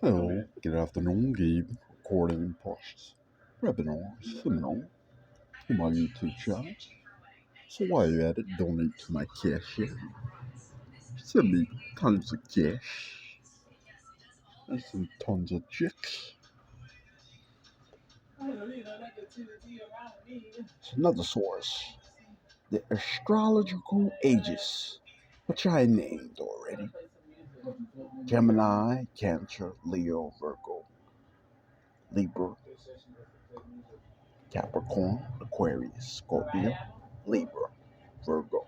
Hello, good afternoon, Gabe. Recording process. Webinar, seminar on my YouTube channel. So while you're at it, donate to my cash app. Send me tons of cash and some tons of chicks. It's another source. The astrological ages, which I named already. Gemini, Cancer, Leo, Virgo, Libra, Capricorn, Aquarius, Scorpio, Libra, Virgo.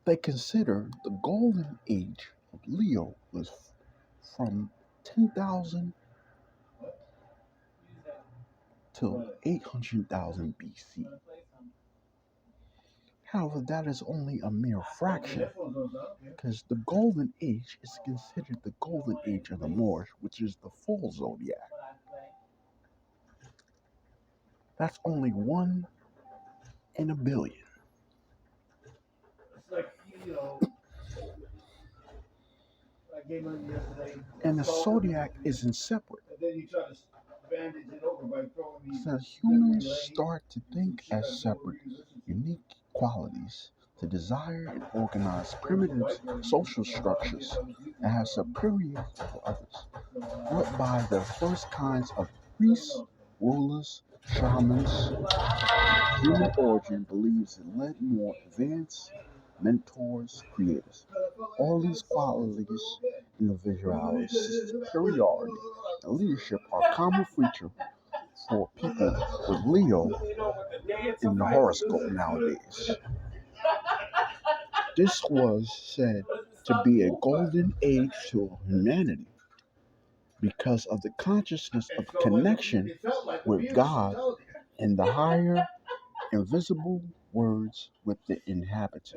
They consider the golden age of Leo was from 10,000 till 800,000 BC. However, that is only a mere fraction, because the golden age is considered the golden age of the Moors, which is the full zodiac. That's only one in a billion. And the zodiac isn't separate. So humans start to think as separate, unique qualities to desire and organize primitive social structures and have superiority over others, brought by the first kinds of priests, rulers, shamans. Human origin believes in led more advanced mentors, creators. All these qualities, individuality, superiority, and leadership are common features for people with Leo in the horoscope nowadays. This was said to be a golden age to humanity because of the consciousness of connection with God and the higher invisible words with the inhabitants.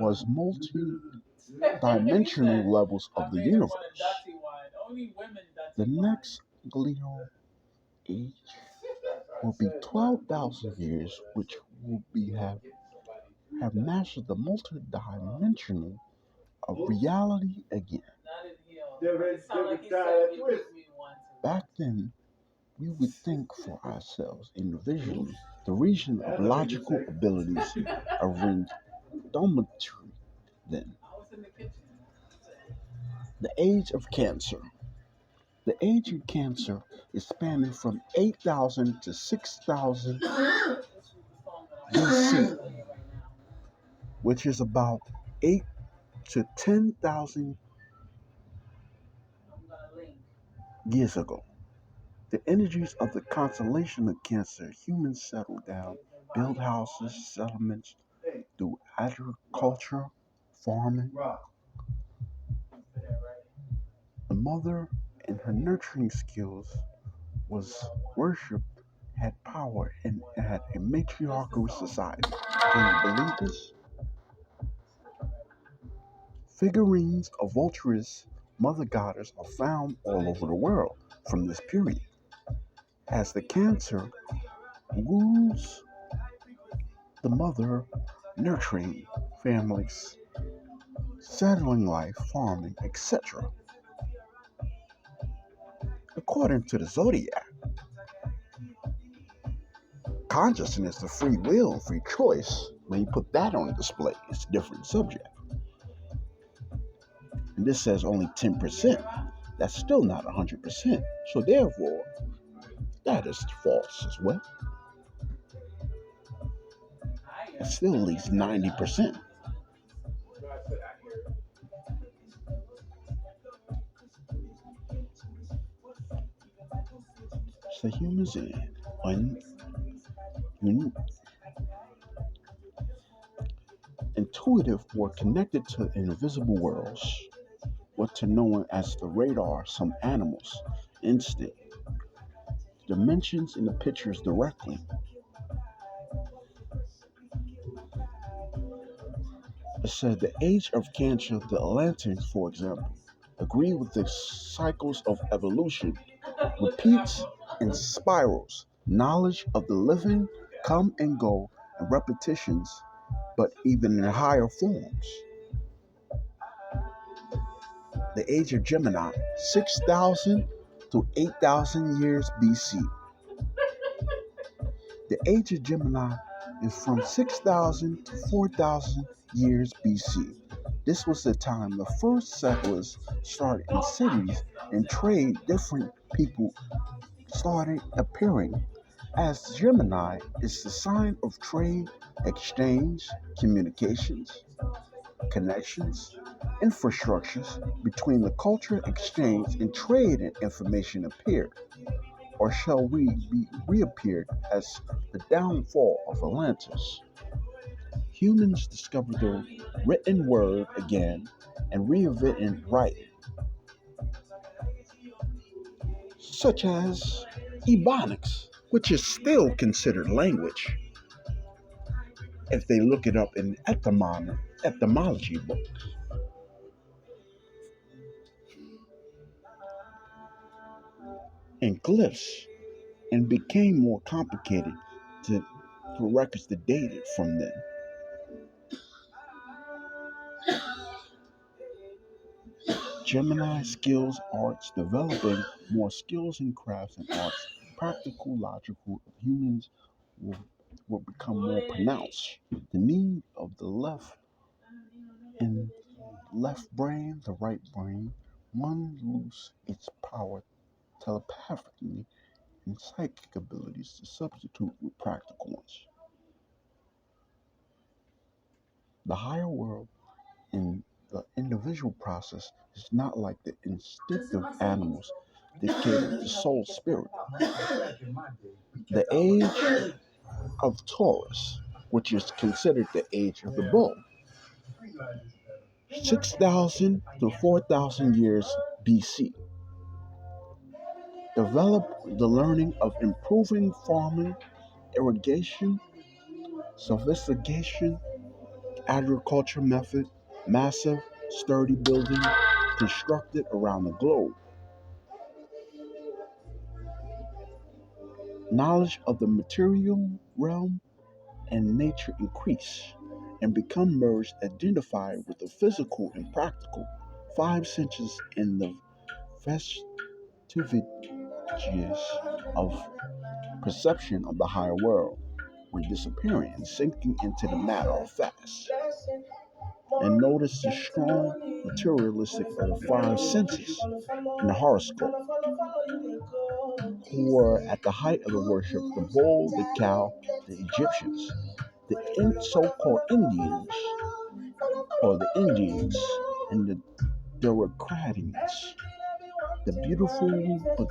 Was multi-dimensional levels of the universe. The next Leo age will be 12,000 years, which will be have mastered the multi-dimensional of reality again. Back then, we would think for ourselves individually the region of logical abilities of geometry then. The age of Cancer. The age of Cancer is spanning from 8,000 to 6,000 BC, which is about 8 to 10,000 years ago. The energies of the constellation of Cancer, humans settled down, build houses, settlements, do agriculture, farming. The mother and her nurturing skills was worshipped, had power, and had a matriarchal society. Can you believe this? Figurines of Vulturous mother goddess are found all over the world from this period. As the Cancer rules the mother, nurturing families, settling life, farming, etc. According to the zodiac, consciousness, the free will, free choice, when you put that on display, it's a different subject. And this says only 10%. That's still not 100%. So therefore, that is false as well. It still leaves 90%. So humans intuitive or connected to invisible worlds, what to known as the radar, some animals, instinct, dimensions in the pictures directly. It said the age of Cancer, the Atlanteans, for example, agree with the cycles of evolution, repeats and spirals, knowledge of the living come and go, and repetitions but even in higher forms. The age of Gemini, 6,000 to 8,000 years BC. The age of Gemini is from 6,000 to 4,000 years BC. This was the time the first settlers started in cities and trade. Different people started appearing, as Gemini is the sign of trade, exchange, communications, connections, infrastructures between the culture exchange and trade and information appeared, or shall we be reappeared as the downfall of Atlantis. Humans discovered the written word again and reinvented writing, such as Ebonics, which is still considered language if they look it up in etymology books. And glyphs, and became more complicated to, for records that dated from then. Gemini skills arts, developing more skills in crafts and arts, practical, logical humans will, will become more pronounced. The need of the left brain, the right brain, one lose its power telepathically and psychic abilities to substitute with practical ones. The higher world in the individual process is not like the instinctive animals dictated the soul spirit. The age of Taurus, which is considered the age of the bull, 6,000 to 4,000 years BC, developed the learning of improving farming, irrigation, sophistication, agriculture method, massive, sturdy building constructed around the globe. Knowledge of the material realm and nature increase and become merged, identified with the physical and practical. 5 senses in the vestiges of perception of the higher world were disappearing and sinking into the matter of facts. And notice the strong materialistic of the 5 senses in the horoscope, who were at the height of the worship, the bull, the cow, the Egyptians, the so-called Indians, or the Indians, and the Bureaucrats, the beautiful but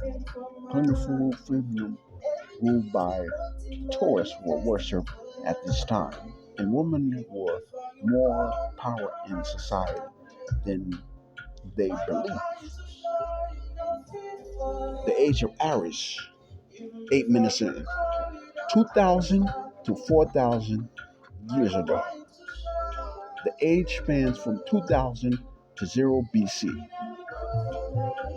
plentiful feminine ruled by Taurus were worshipped at this time, and women were more power in society than they believed. The age of Aries, 8 minutes in, 2,000 to 4,000 years ago. The age spans from 2000 to 0 BC,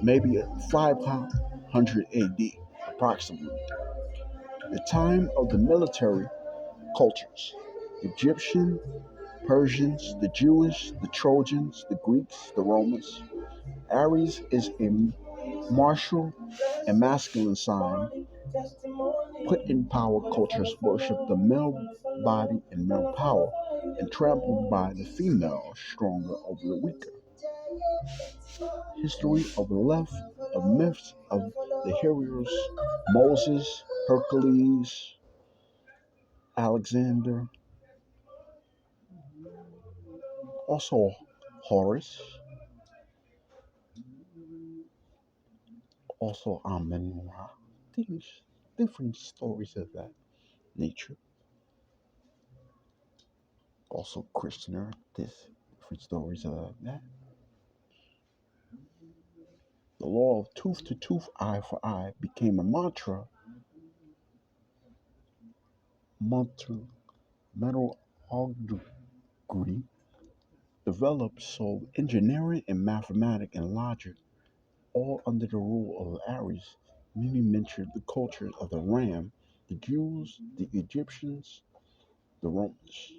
maybe 500 AD, approximately. The time of the military cultures, Egyptian, Persians, the Jewish, the Trojans, the Greeks, the Romans. Aries is a martial and masculine sign. Put in power cultures worship the male body and male power, and trampled by the female, stronger over the weaker. History of the left of myths of the heroes Moses, Hercules, Alexander, also Horus, also Amen Ra. Things, different stories of that nature. Also Krishna, this different stories of that. The law of tooth to tooth, eye for eye became a mantra metal augury developed, so engineering and mathematics and logic, all under the rule of Aries. Many mentioned the cultures of the Ram, the Jews, the Egyptians, the Romans.